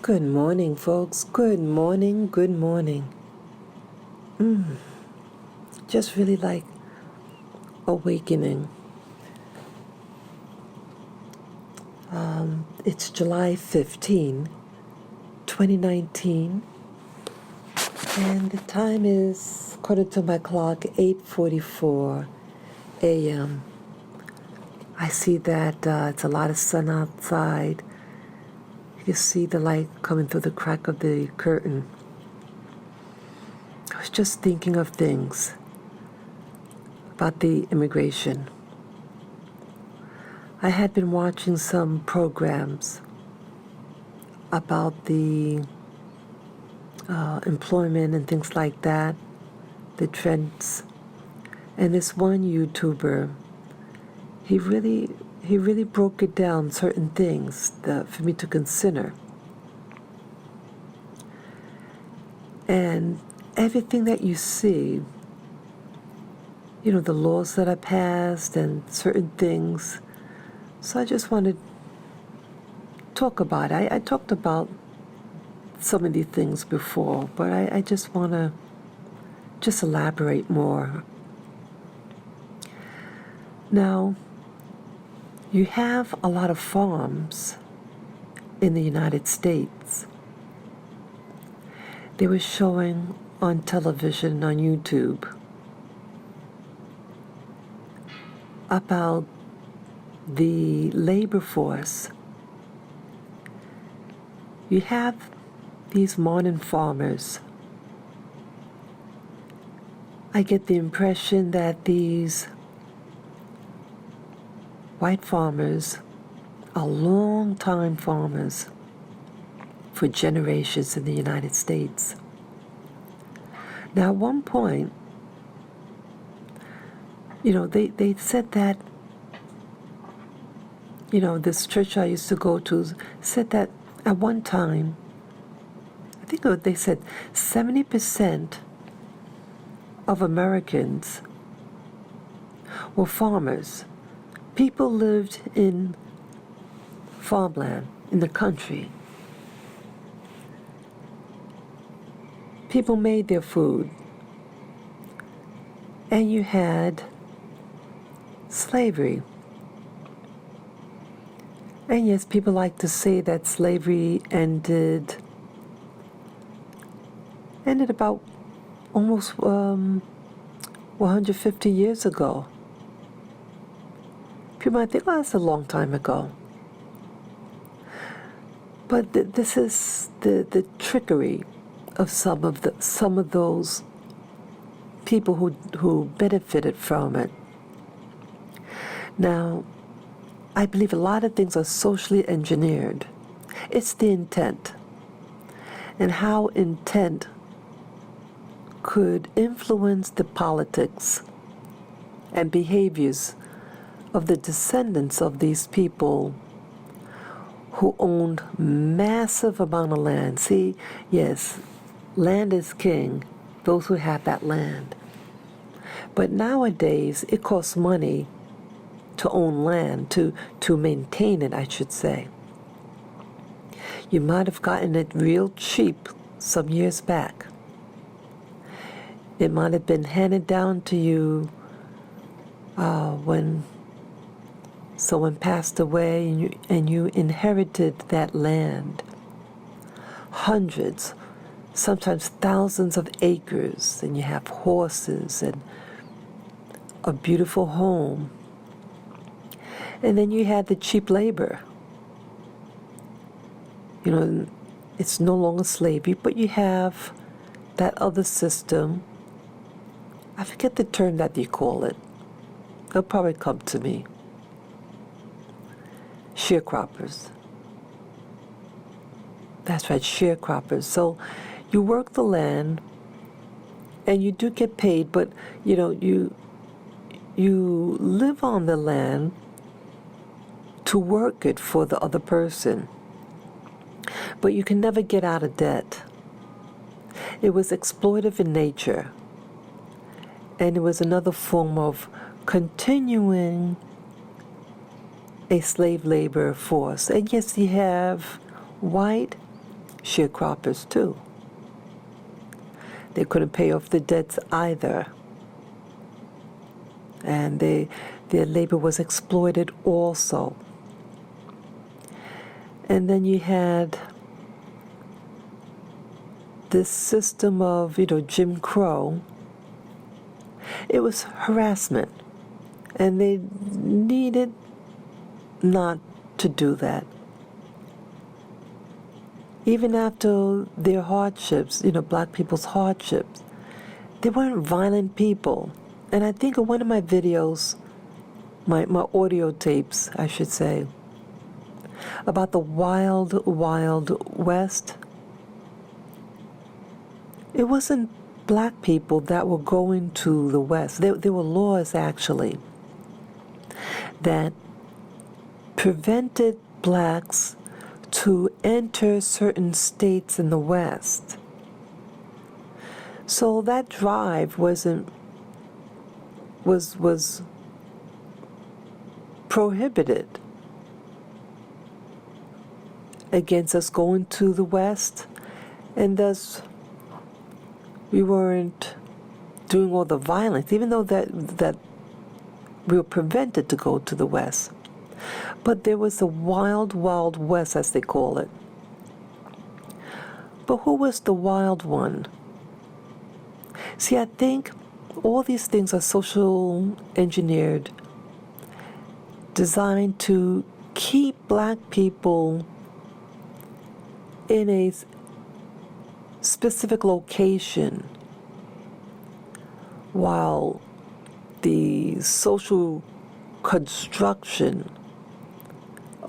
Good morning, folks. Good morning. Good morning. Just really like awakening. It's July 15, 2019, and the time is, according to my clock, 8:44 a.m. I see that it's a lot of sun outside. You can see the light coming through the crack of the curtain. I was just thinking of things about the immigration. I had been watching some programs about the employment and things like that, the trends. And this one YouTuber, he really broke it down, certain things for me to consider. And everything that you see, the laws that are passed and certain things. So I just wanted to talk about it. I talked about some of these things before, but I just want to elaborate more. Now, you have a lot of farms in the United States. They were showing on television, on YouTube, about the labor force. You have these modern farmers. I get the impression that these white farmers are long-time farmers for generations in the United States. Now, at one point, they said that, this church I used to go to said that at one time, I think they said 70% of Americans were farmers. People lived in farmland, in the country. People made their food. And you had slavery. And yes, people like to say that slavery ended about almost 150 years ago. People might think, oh, that's a long time ago. But this is the trickery of some of those people who benefited from it. Now, I believe a lot of things are socially engineered. It's the intent, and how intent could influence the politics and behaviors of the descendants of these people who owned massive amount of land. See, yes, land is king, those who have that land. But nowadays, it costs money to own land, to maintain it, I should say. You might have gotten it real cheap some years back. It might have been handed down to you when someone passed away and you inherited that land. Hundreds, sometimes thousands of acres, and you have horses and a beautiful home. And then you had the cheap labor. It's no longer slavery, but you have that other system. I forget the term that you call it. They'll probably come to me. Sharecroppers. That's right, sharecroppers. So you work the land and you do get paid, but you live on the land to work it for the other person. But you can never get out of debt. It was exploitive in nature. And it was another form of continuing a slave labor force. And yes, you have white sharecroppers too. They couldn't pay off the debts either. And their labor was exploited also. And then you had this system of, Jim Crow. It was harassment. And they needed not to do that. Even after their hardships, black people's hardships, they weren't violent people. And I think in one of my videos, my audio tapes, I should say, about the wild, wild West, it wasn't black people that were going to the West. There were laws, actually, that prevented blacks to enter certain states in the West. So that drive was prohibited against us going to the West, and thus we weren't doing all the violence, even though that we were prevented to go to the West. But there was the wild, wild West, as they call it. But who was the wild one? See, I think all these things are social engineered, designed to keep black people in a specific location, while the social construction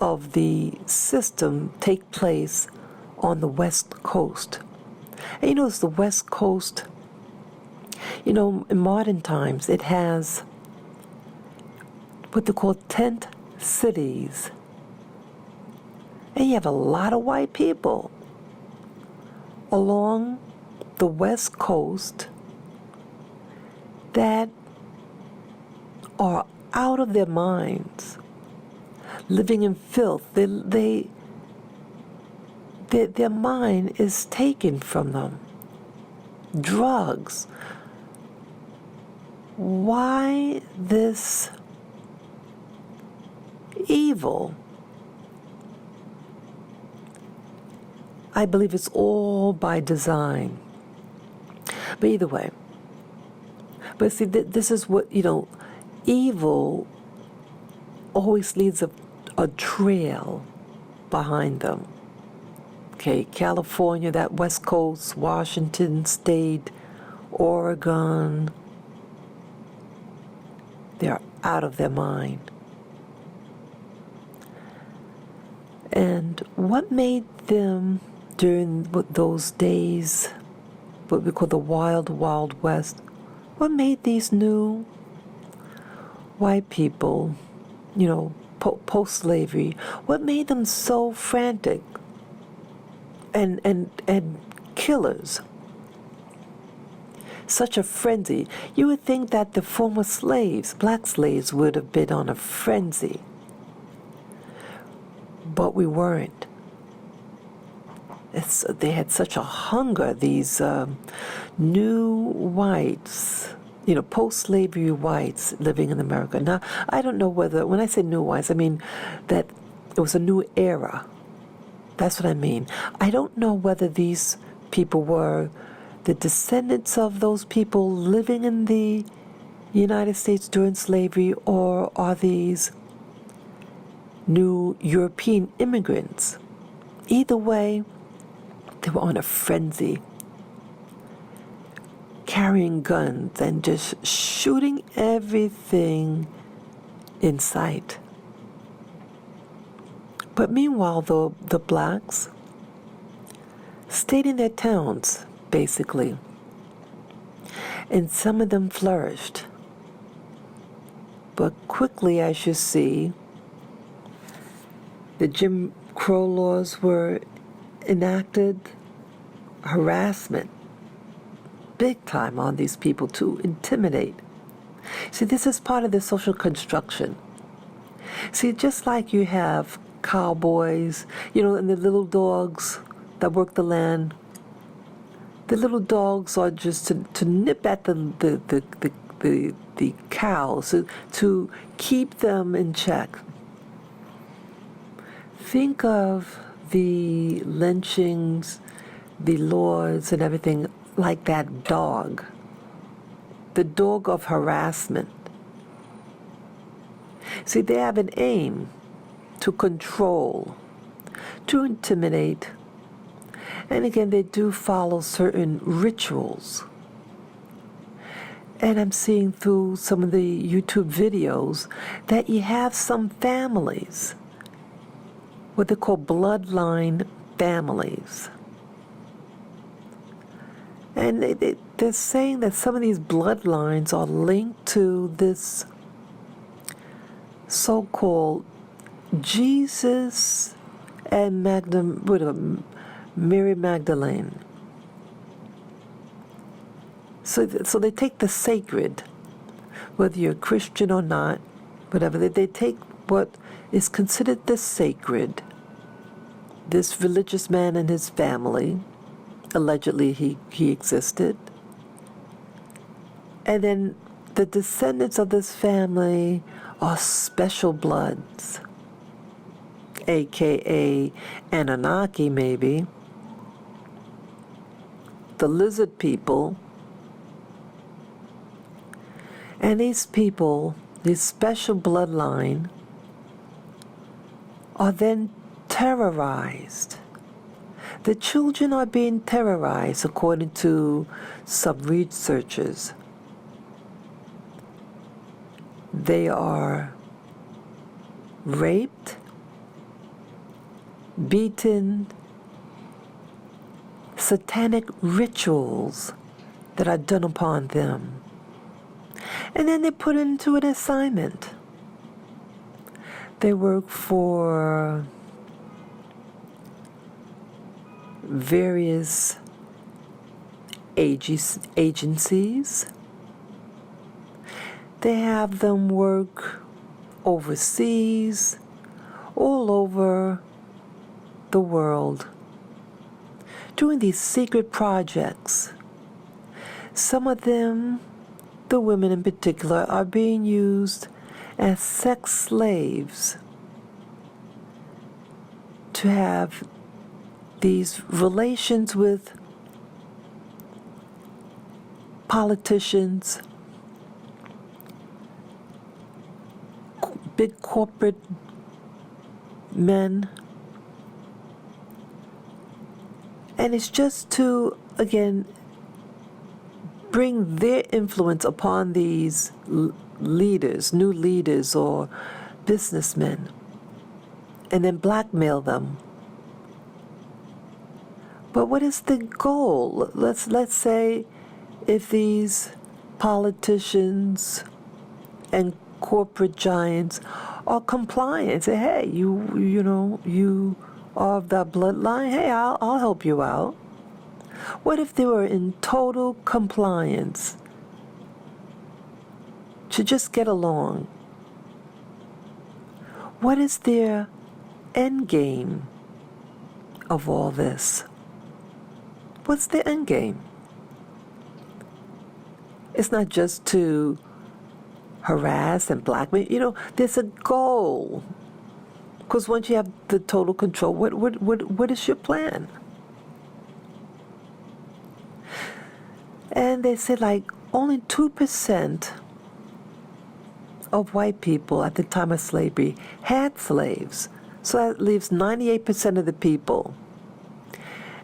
of the system take place on the West Coast. And it's the West Coast, in modern times, it has what they call tent cities. And you have a lot of white people along the West Coast that are out of their minds, living in filth. Their mind is taken from them. Drugs. Why this evil? I believe it's all by design. But either way. But see, this is what, evil always leaves a trail behind them. Okay, California, that West Coast, Washington State, Oregon, they're out of their mind. And what made them, during those days, what we call the wild, wild West, what made these new white people, post-slavery, what made them so frantic and killers? Such a frenzy. You would think that the former slaves, black slaves, would have been on a frenzy. But we weren't. They had such a hunger, these new whites, post-slavery whites living in America. Now, I don't know whether, when I say new whites, I mean that it was a new era. That's what I mean. I don't know whether these people were the descendants of those people living in the United States during slavery, or are these new European immigrants. Either way, they were on a frenzy, carrying guns and just shooting everything in sight. But meanwhile, the blacks stayed in their towns, basically, and some of them flourished. But quickly, as you see, the Jim Crow laws were enacted, harassment, big time on these people to intimidate. See, this is part of the social construction. See, just like you have cowboys, and the little dogs, that work the land, the little dogs are just to nip at the cows, to keep them in check. Think of the lynchings, the laws and everything like that dog, the dog of harassment. See, they have an aim to control, to intimidate, and again, they do follow certain rituals. And I'm seeing through some of the YouTube videos that you have some families, what they call bloodline families. And they're saying that some of these bloodlines are linked to this so-called Jesus and Mary Magdalene. So they take the sacred, whether you're a Christian or not, whatever, they take what is considered the sacred, this religious man and his family, allegedly he existed, and then the descendants of this family are special bloods, aka Anunnaki maybe, the lizard people. And these people, this special bloodline, are then terrorized. The children are being terrorized according to some researchers. They are raped, beaten, satanic rituals that are done upon them. And then they put into an assignment. They work for various agencies. They have them work overseas, all over the world, doing these secret projects. Some of them, the women in particular, are being used as sex slaves to have these relations with politicians, big corporate men. And it's just to, again, bring their influence upon these leaders, new leaders or businessmen, and then blackmail them. But what is the goal? Let's say if these politicians and corporate giants are compliant, say, hey, you are of that bloodline, hey, I'll help you out. What if they were in total compliance to just get along? What is their end game of all this? What's the end game? It's not just to harass and blackmail. There's a goal. Because once you have the total control, what is your plan? And they said only 2% of white people at the time of slavery had slaves. So that leaves 98% of the people.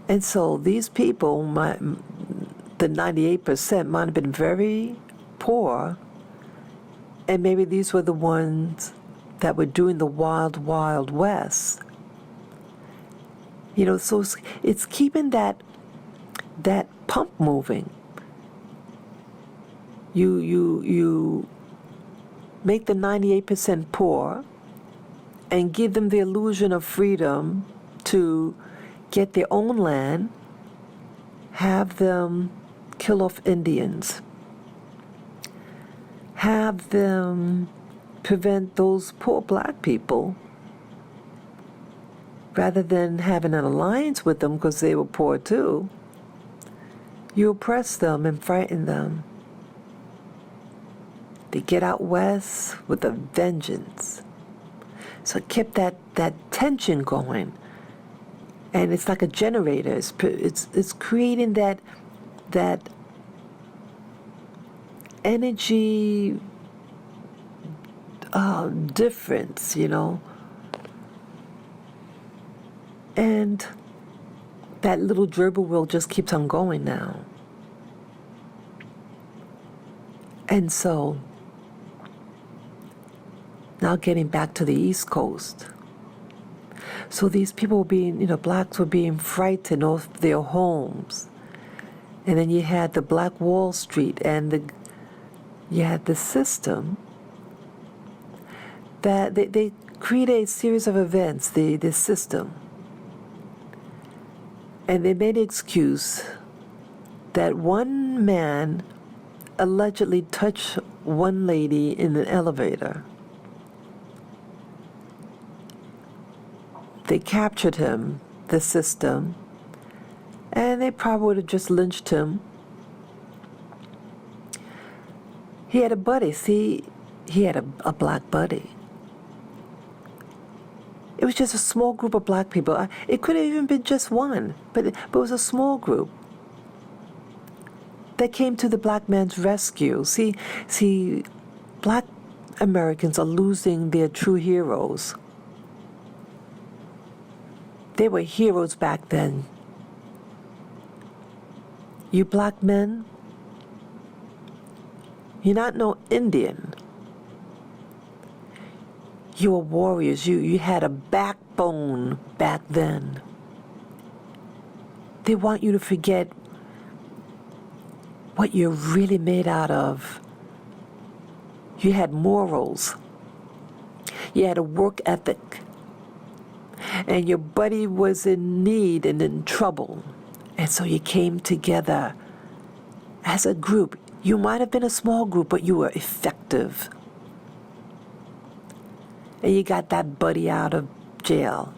And so these people, the 98% might have been very poor, and maybe these were the ones that were doing the wild, wild west. So it's keeping that pump moving. You make the 98% poor and give them the illusion of freedom to get their own land, have them kill off Indians, have them prevent those poor black people Rather than having an alliance with them because they were poor too, you oppress them and frighten them. They get out west with a vengeance. So it kept that tension going. And it's like a generator. It's creating that energy difference, you know. And that little gerbil wheel just keeps on going now. And so, now getting back to the East Coast. So these people were being, blacks were being frightened off their homes. And then you had the Black Wall Street, and you had the system that they created a series of events, the system. And they made an excuse that one man allegedly touched one lady in an elevator. They captured him, the system, and they probably would have just lynched him. He had a buddy. See, he had a black buddy. It was just a small group of black people. It could have even been just one, but it was a small group that came to the black man's rescue. See, black Americans are losing their true heroes. They were heroes back then. You black men, you're not no Indian. You were warriors. You had a backbone back then. They want you to forget what you're really made out of. You had morals. You had a work ethic. And your buddy was in need and in trouble. And so you came together as a group. You might have been a small group, but you were effective. And you got that buddy out of jail.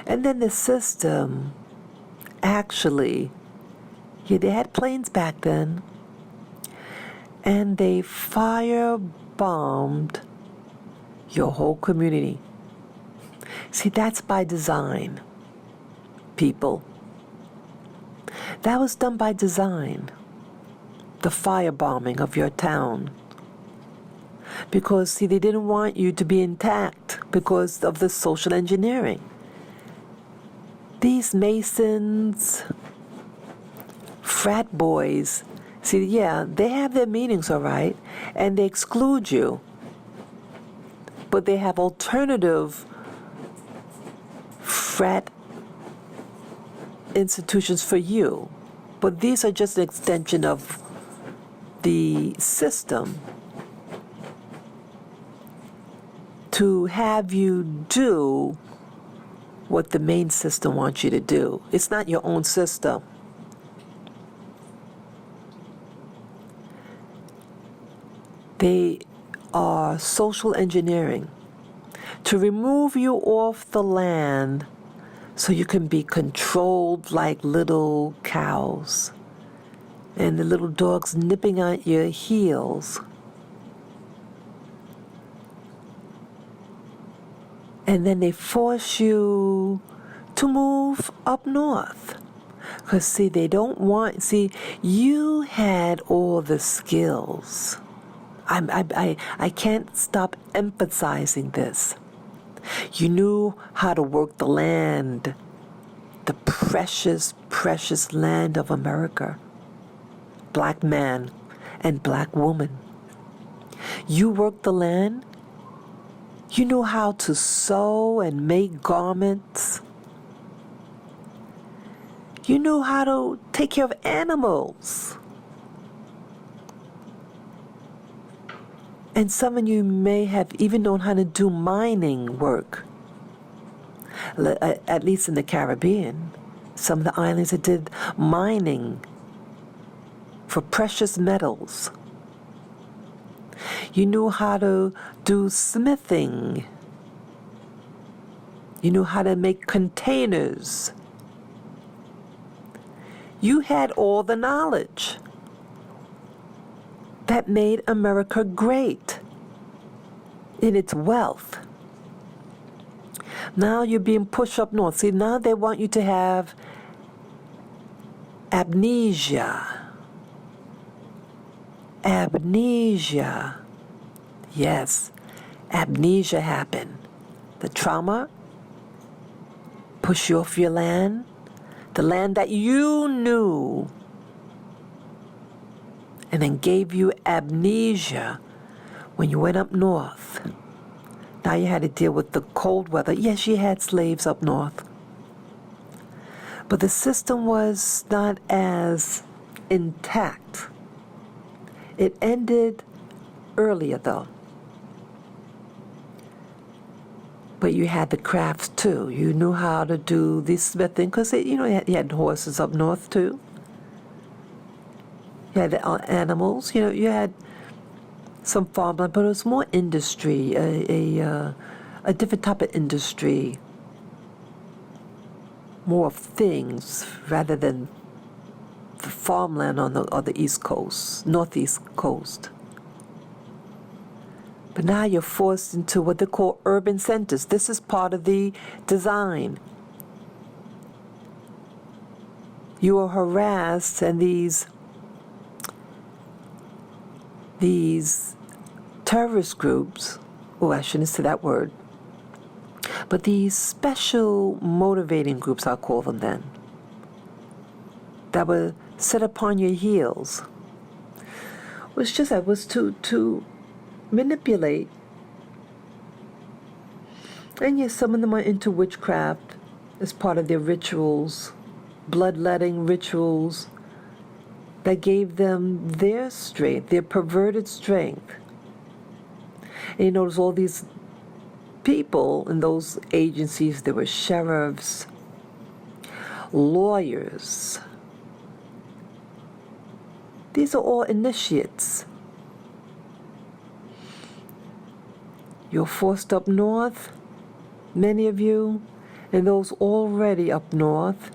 And then the system, actually, they had planes back then, and they firebombed your whole community. See, that's by design, people. That was done by design, the firebombing of your town. Because, see, they didn't want you to be intact because of the social engineering. These Masons, frat boys, see, yeah, they have their meetings, all right, and they exclude you. But they have alternative frat institutions for you. But these are just an extension of the system to have you do what the main system wants you to do. It's not your own system. They are social engineering to remove you off the land so you can be controlled like little cows and the little dogs nipping at your heels. And then they force you to move up north. Because, see, they don't want, see, you had all the skills. I can't stop emphasizing this. You knew how to work the land, the precious, precious land of America. Black man and black woman. You worked the land. You knew how to sew and make garments. You knew how to take care of animals. And some of you may have even known how to do mining work, at least in the Caribbean. Some of the islands that did mining for precious metals. You knew how to do smithing. You knew how to make containers. You had all the knowledge that made America great in its wealth. Now you're being pushed up north. See, now they want you to have amnesia. Amnesia. Yes, amnesia happened. The trauma pushed you off your land, the land that you knew, and then gave you amnesia when you went up north. Now you had to deal with the cold weather. Yes, you had slaves up north, but the system was not as intact. It ended earlier though. But you had the crafts too. You knew how to do this smithing because you had horses up north too. You had animals. You had some farmland, but it was more industry, a different type of industry, more of things rather than the farmland on the East Coast, Northeast Coast. But now you're forced into what they call urban centers. This is part of the design. You are harassed, and these terrorist groups, I shouldn't say that word, but these special motivating groups, I'll call them then, that were set upon your heels, was to manipulate. And yes, some of them are into witchcraft as part of their rituals, bloodletting rituals that gave them their strength, their perverted strength. And you notice all these people in those agencies, there were sheriffs, lawyers. These are all initiates. You're forced up north, many of you, and those already up north,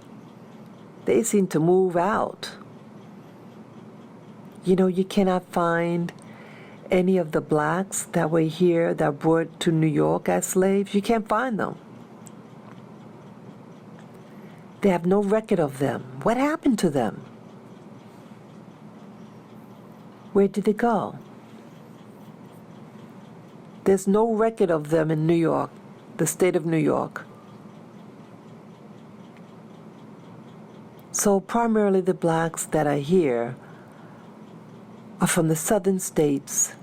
they seem to move out. You cannot find any of the blacks that were here that were brought to New York as slaves. You can't find them. They have no record of them. What happened to them? Where did they go? There's no record of them in New York, the state of New York. So primarily the blacks that are here are from the southern states.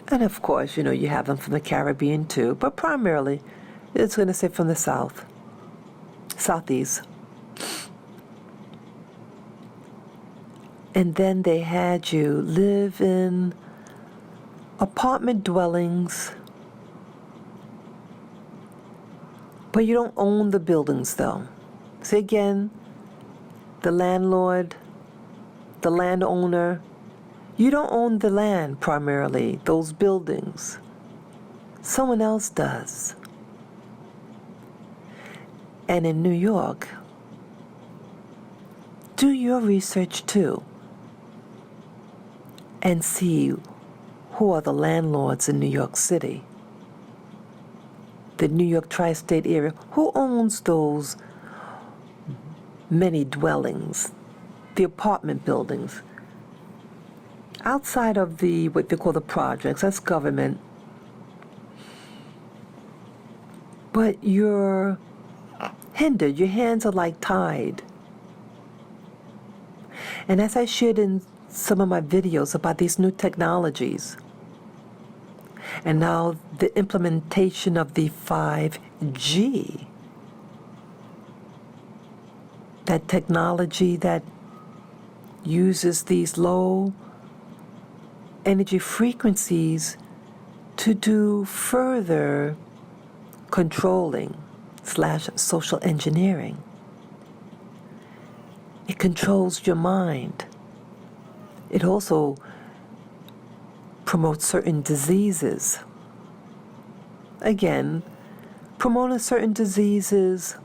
And of course, you have them from the Caribbean too, but primarily it's going to say from the south, southeast. And then they had you live in apartment dwellings, but you don't own the buildings though. See again, the landlord, the landowner, you don't own the land primarily, those buildings. Someone else does. And in New York, do your research too and see who are the landlords in New York City, the New York tri-state area. Who owns those many dwellings, the apartment buildings? Outside of what they call the projects, that's government. But you're hindered, your hands are like tied. And as I shared in some of my videos about these new technologies, and now the implementation of the 5G, that technology that uses these low energy frequencies to do further controlling / social engineering. It controls your mind. It also promotes certain diseases. Again, promoting certain diseases.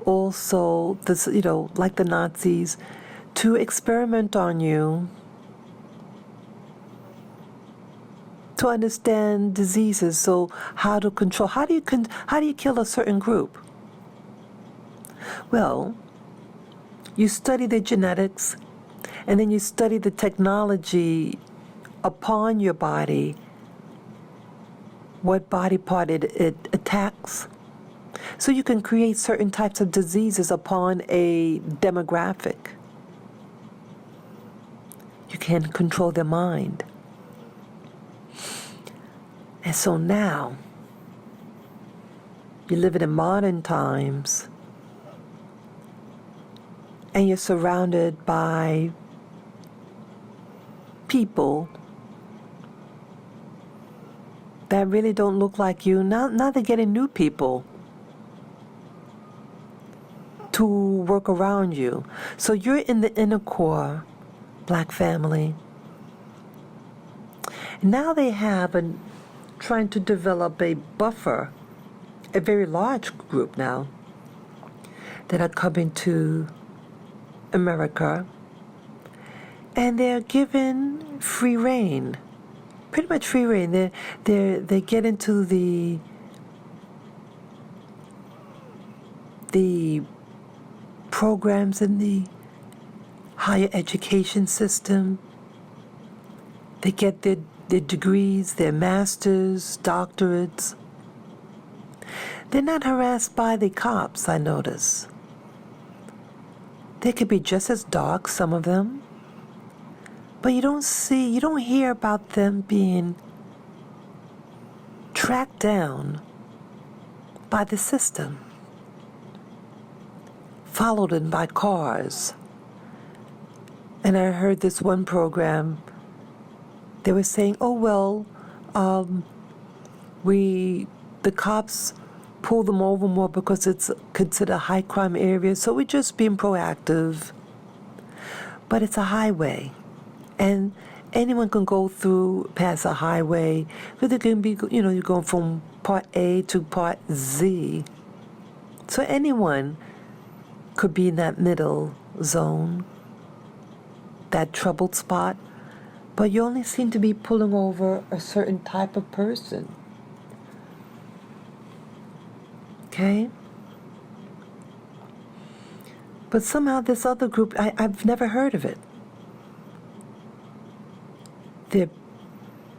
Also, this, like the Nazis, to experiment on you, to understand diseases. So how to control? How do you kill a certain group? Well, you study the genetics, and then you study the technology upon your body, what body part it attacks. So you can create certain types of diseases upon a demographic. You can control their mind. And so now, you're living in modern times, and you're surrounded by people that really don't look like you. Now they're getting new people to work around you. So you're in the inner core, black family. Now they have trying to develop a buffer, a very large group now, that are coming to America, and they're given free reign, pretty much free reign. They get into the programs in the higher education system. They get their degrees, their masters, doctorates. They're not harassed by the cops, I notice. They could be just as dark, some of them, but you don't hear about them being tracked down by the system, followed in by cars. And I heard this one program, they were saying, oh, well, the cops pull them over more because it's considered a high crime area, so we're just being proactive. But it's a highway, and anyone can go through past a highway, but it can be, you're going from part A to part Z. So anyone could be in that middle zone, that troubled spot, but you only seem to be pulling over a certain type of person. Okay? But somehow this other group, I've never heard of it. They're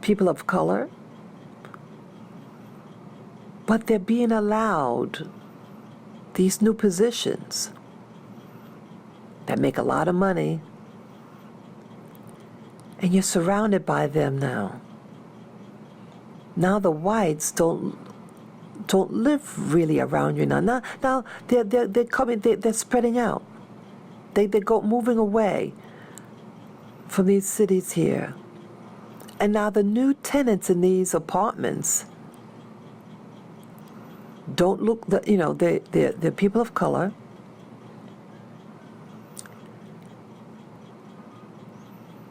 people of color, but they're being allowed these new positions that make a lot of money, and you're surrounded by them now. Now the whites don't live really around you now. Now they're coming. They're spreading out. They go moving away from these cities here, and now the new tenants in these apartments don't look. They're people of color.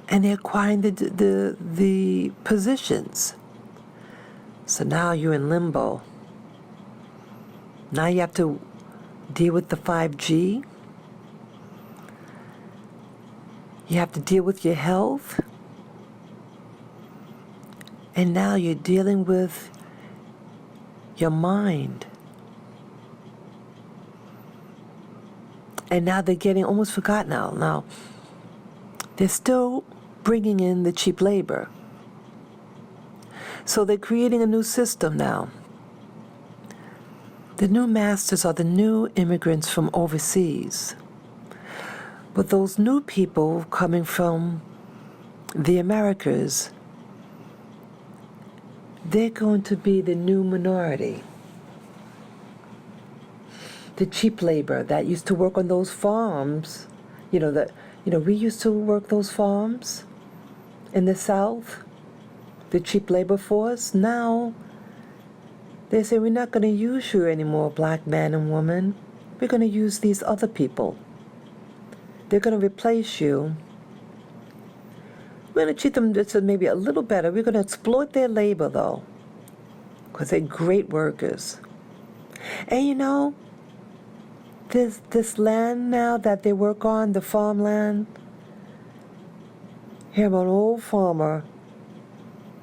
And they're acquiring the positions. So now you're in limbo. Now you have to deal with the 5G. You have to deal with your health. And now you're dealing with your mind. And now they're getting almost forgotten now. Now, they're still bringing in the cheap labor. So they're creating a new system now. The new masters are the new immigrants from overseas. But those new people coming from the Americas, they're going to be the new minority. The cheap labor that used to work on those farms, we used to work those farms in the South, the cheap labor force. Now, they say, we're not going to use you anymore, black man and woman. We're going to use these other people. They're going to replace you. We're going to treat them just maybe a little better. We're going to exploit their labor, though, because they're great workers. And you know, this land now that they work on, the farmland, here I'm an old farmer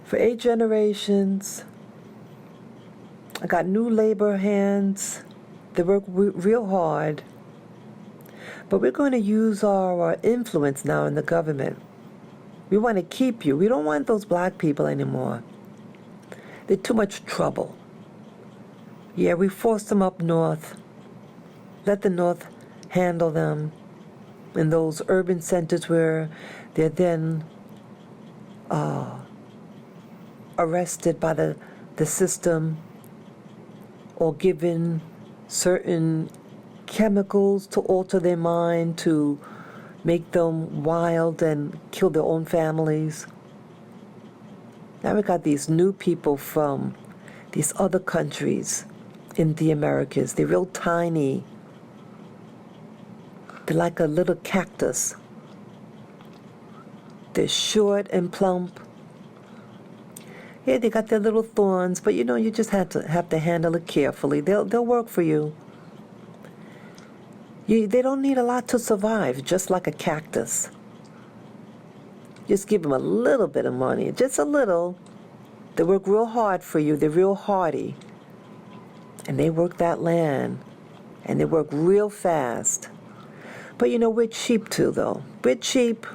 for 8 generations. I got new labor hands. They work real hard. But we're going to use our influence now in the government. We want to keep you. We don't want those black people anymore. They're too much trouble. Yeah, we forced them up north. Let the north handle them in those urban centers where they're then arrested by the system or given certain chemicals to alter their mind, to make them wild and kill their own families. Now we got these new people from these other countries in the Americas. They're real tiny. They're like a little cactus. They're short and plump. Yeah, they got their little thorns, but you know, you just have to handle it carefully. They'll work for you. They don't need a lot to survive, just like a cactus. Just give them a little bit of money, just a little. They work real hard for you. They're real hardy. And they work that land. And they work real fast. But you know, we're cheap too, though. We're cheap.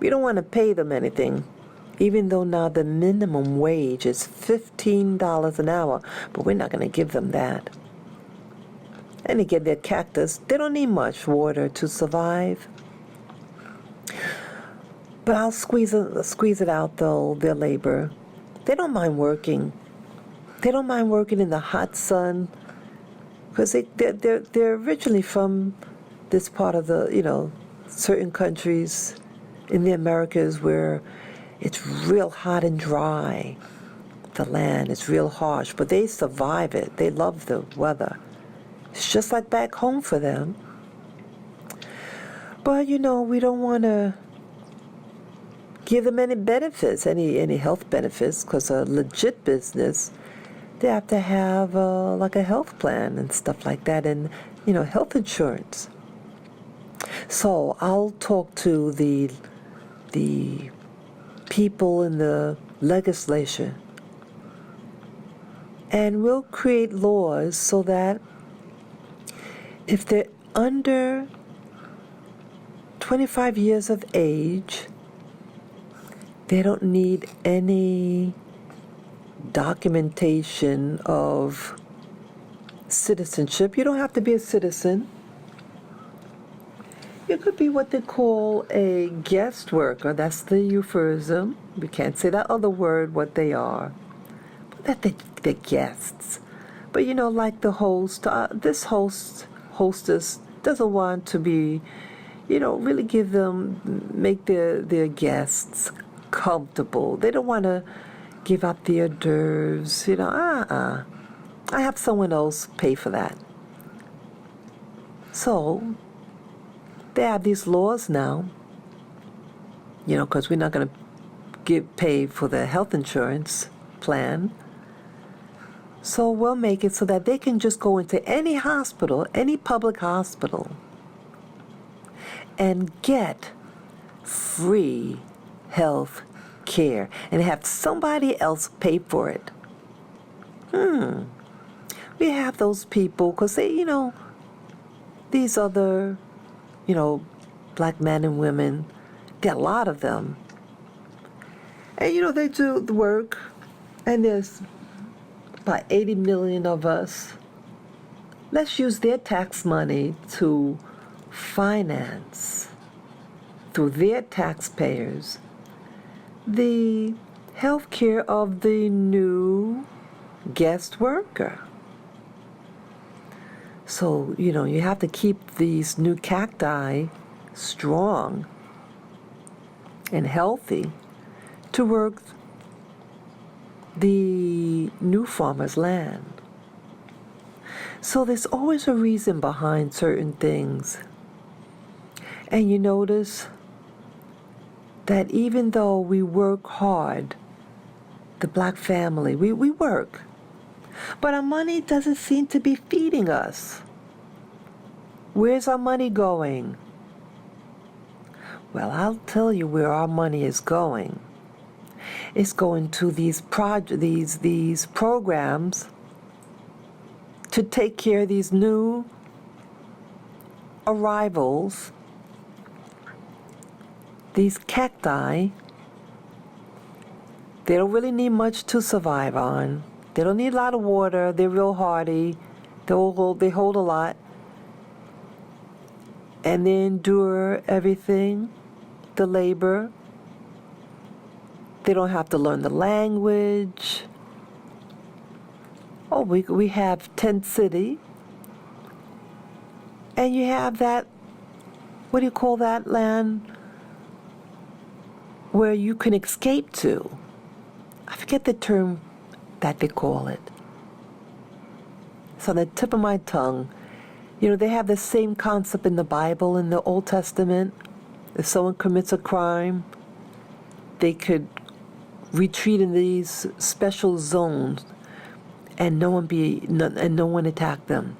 We don't want to pay them anything. Even though now the minimum wage is $15 an hour. But we're not going to give them that. And again, their cactus, they don't need much water to survive. But I'll squeeze it out, though, their labor. They don't mind working. They don't mind working in the hot sun. Because they're originally from this part of the, you know, certain countries in the Americas where it's real hot and dry. The land is real harsh, but they survive it. They love the weather. It's just like back home for them. But, you know, we don't want to give them any benefits, any health benefits, because a legit business, they have to have like a health plan and stuff like that, and, you know, health insurance. So I'll talk to the people in the legislature, and we'll create laws so that if they're under 25 years of age, they don't need any documentation of citizenship. You don't have to be a citizen. You could be what they call a guest worker. That's the euphemism. We can't say that other word, what they are. But that they're guests. But you know, like the host, this hostess doesn't want to be, you know, really make their guests comfortable. They don't want to give out the hors d'oeuvres, you know, I have someone else pay for that. So they have these laws now, you know, because we're not going to pay for the health insurance plan. So we'll make it so that they can just go into any hospital, any public hospital, and get free health care and have somebody else pay for it. We have those people because they, you know, these other, you know, black men and women, there are a lot of them. And, you know, they do the work, and there's about 80 million of us. Let's use their tax money to finance, through their taxpayers, the health care of the new guest worker. So, you know, you have to keep these new cacti strong and healthy to work the new farmer's land. So there's always a reason behind certain things. And you notice that even though we work hard the black family, we work. But our money doesn't seem to be feeding us. Where's our money going? Well, I'll tell you where our money is going. It's going to these programs to take care of these new arrivals, these cacti. They don't really need much to survive on. They don't need a lot of water. They're real hardy. They hold a lot. And they endure everything, the labor. They don't have to learn the language. Oh, we have Tent City. And you have that, what do you call that land? Where you can escape to. I forget the term that they call it. It's on the tip of my tongue. You know, they have the same concept in the Bible, in the Old Testament. If someone commits a crime, they could retreat in these special zones and no one attack them.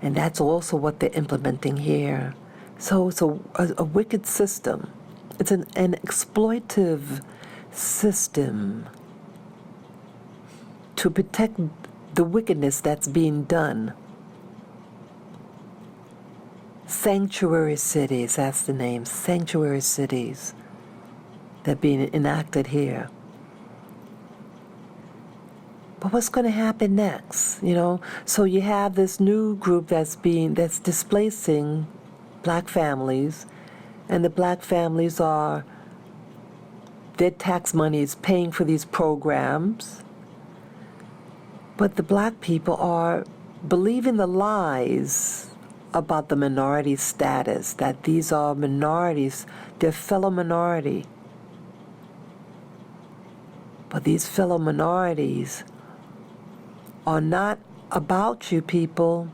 And that's also what they're implementing here. So it's a wicked system. It's an exploitive system to protect the wickedness that's being done. Sanctuary cities, that's the name, sanctuary cities that are being enacted here. But what's going to happen next? You know, so you have this new group that's displacing black families, and the black families their tax money is paying for these programs. But the black people are believing the lies about the minority status, that these are minorities, they're fellow minority. But these fellow minorities are not about you people.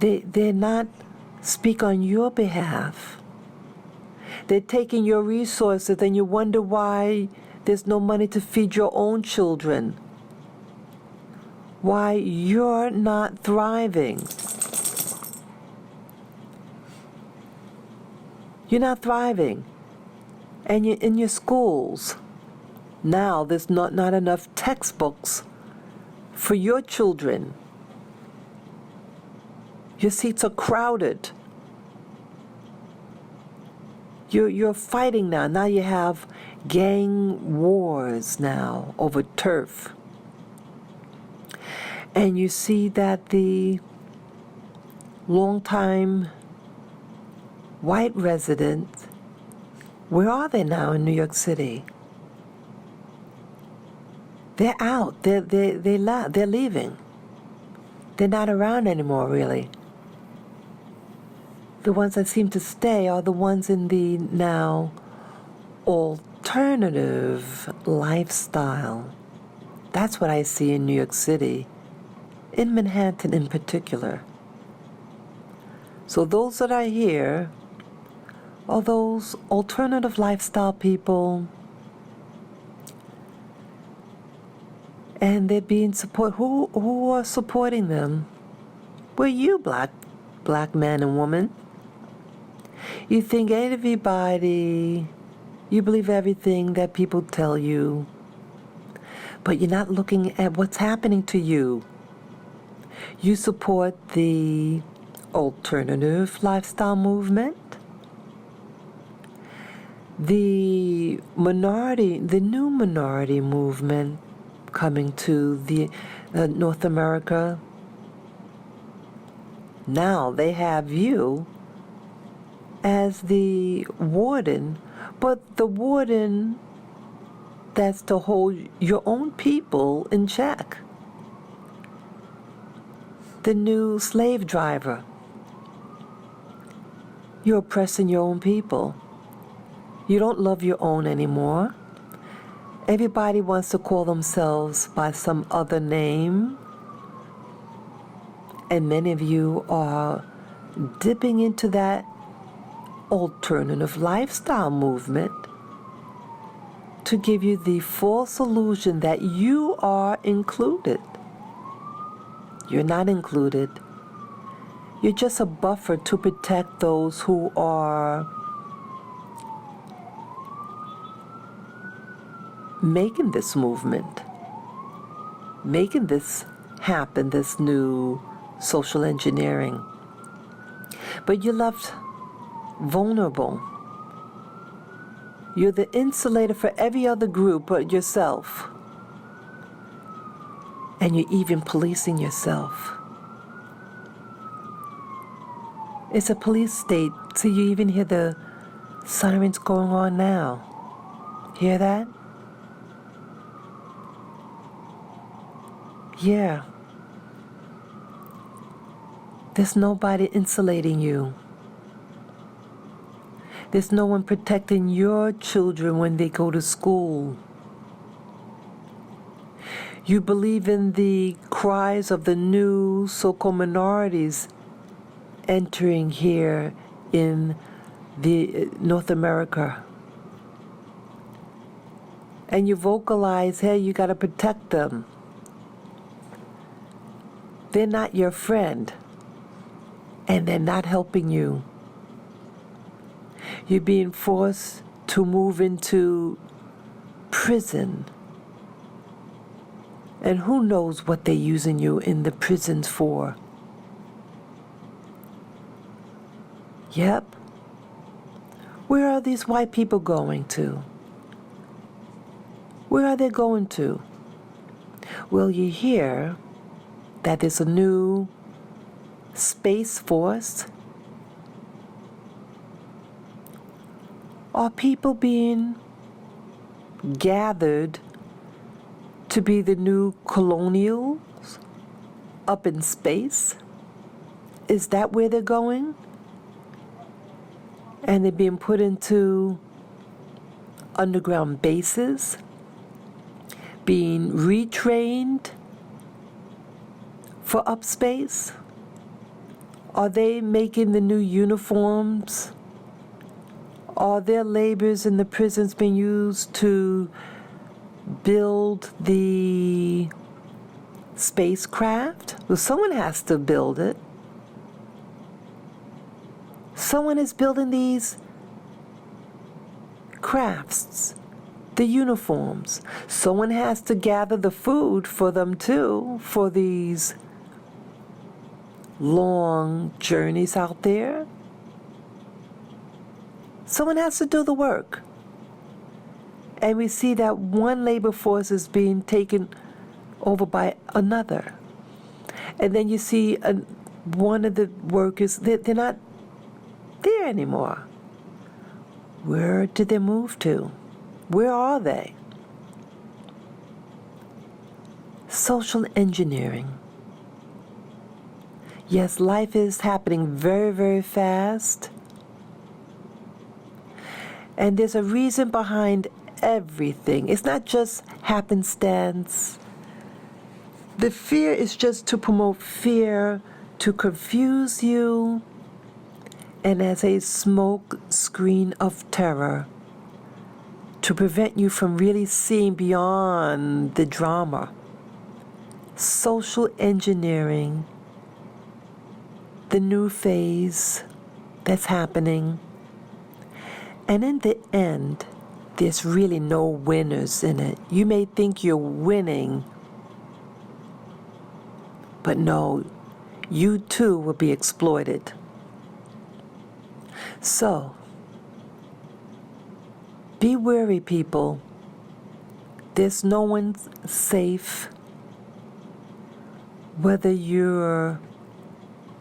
They're not speak on your behalf. They're taking your resources, and you wonder why there's no money to feed your own children. Why you're not thriving. You're not thriving. And you're in your schools. Now there's not enough textbooks for your children. Your seats are crowded. You're fighting now. Now you have gang wars now over turf. And you see that the longtime white residents, where are they now in New York City? They're out. They're leaving. They're not around anymore, really. The ones that seem to stay are the ones in the now alternative lifestyle. That's what I see in New York City, in Manhattan in particular. So those that are here are those alternative lifestyle people, and they're being supported. Who are supporting them? Well, you black man and woman. You think everybody, you believe everything that people tell you, but you're not looking at what's happening to you. You support the alternative lifestyle movement, the new minority movement coming to the North America. Now they have you as the warden, but the warden that's to hold your own people in check. The new slave driver. You're oppressing your own people. You don't love your own anymore. Everybody wants to call themselves by some other name. And many of you are dipping into that alternative lifestyle movement. to give you the false illusion that you are included. You're not included. You're just a buffer to protect those who are making this movement, making this happen, this new social engineering. But you're left vulnerable. You're the insulator for every other group but yourself. And you're even policing yourself. It's a police state, so you even hear the sirens going on now. Hear that? Yeah. There's nobody insulating you. There's no one protecting your children when they go to school. You believe in the cries of the new so-called minorities entering here in the North America. And you vocalize, hey, you got to protect them. They're not your friend, and they're not helping you. You're being forced to move into prison. And who knows what they're using you in the prisons for? Yep. Where are these white people going to? Where are they going to? Well, you hear that there's a new space force. Are people being gathered to be the new colonials up in space? Is that where they're going? And they're being put into underground bases, being retrained for upspace? Are they making the new uniforms? Are their labors in the prisons being used to build the spacecraft? Well, someone has to build it. Someone is building these crafts, the uniforms. Someone has to gather the food for them too, for these long journeys out there. Someone has to do the work. And we see that one labor force is being taken over by another. And then you see one of the workers, they're not there anymore. Where did they move to? Where are they? Social engineering. Yes, life is happening very, very fast. And there's a reason behind everything. It's not just happenstance. The fear is just to promote fear, to confuse you, and as a smoke screen of terror, to prevent you from really seeing beyond the drama. Social engineering, the new phase that's happening. And in the end, there's really no winners in it. You may think you're winning, but no, you too will be exploited. So, be wary, people. There's no one safe. Whether you're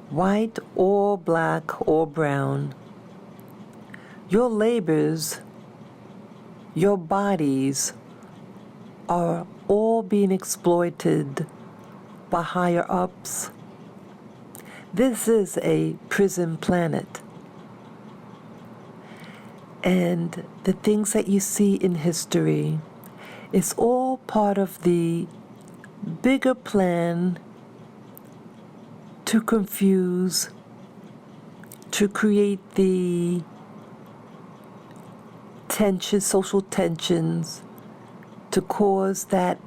white or black or brown, your labors, your bodies are all being exploited by higher ups. This is a prison planet. And the things that you see in history is all part of the bigger plan to confuse, to create the tension, social tensions, to cause that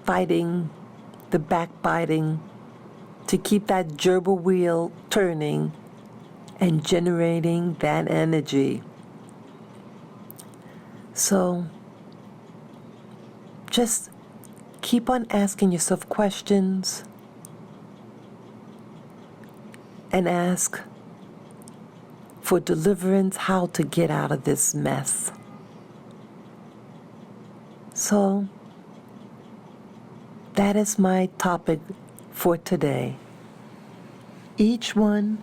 fighting, the backbiting, to keep that gerbil wheel turning and generating that energy. So just keep on asking yourself questions and ask for deliverance, how to get out of this mess. So that is my topic for today. Each one,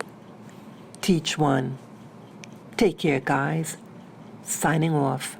teach one. Take care, guys. Signing off.